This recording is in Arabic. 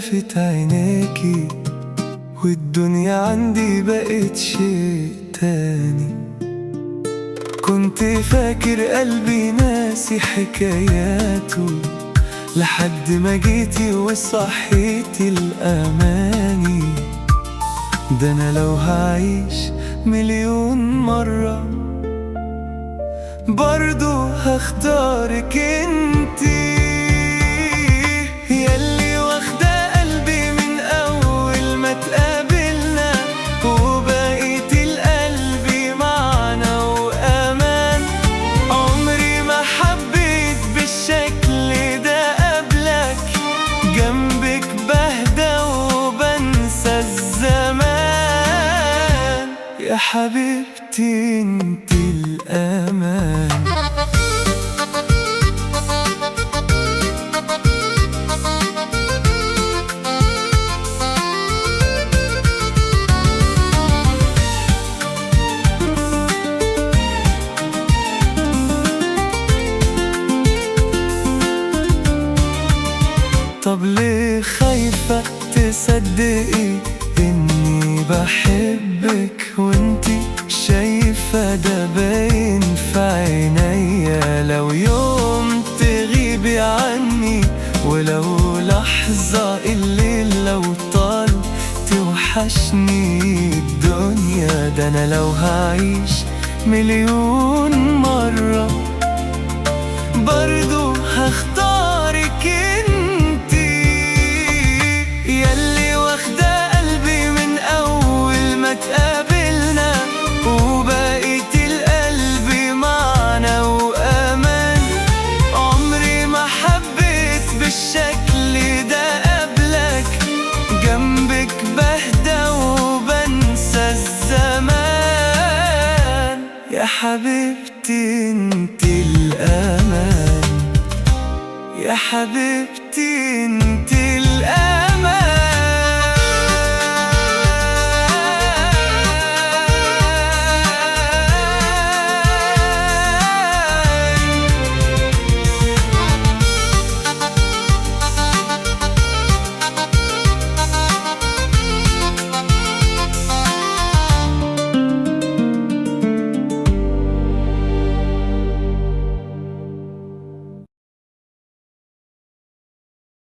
شافت عينيكي، والدنيا عندي بقت شيء تاني. كنت فاكر قلبي ناسي حكاياته، لحد ما جيتي وصحيتي الأماني. ده أنا لو هعيش مليون مرة برضو هختارك انتي، ياللي واخدة قلبي من أول ما تقابلنا، وبقيت القلب معنا وأمان. عمري ما حبيت بالشكل ده قبلك، جنبك بهدى وبنسى الزمان. يا حبيبتي انت الأمان. طب ليه خايفة تصدقي إني بحبك، وإنتي شايفة ده باين في عينيا؟ لو يوم تغيبي عني، ولو لحظة الليل لو طال توحشني الدنيا. ده أنا لو هعيش مليون مرة برضو هختارك انتي، ياللي واخدة قلبي من أول ما تقابلنا، وبقيت القلب معنا وأمان. عمري ما حبيت بالشكل ده قبلك، جنبك بهدى وبنسى الزمان. يا حبيبتي انتي الأمان، يا حبيبتي انتي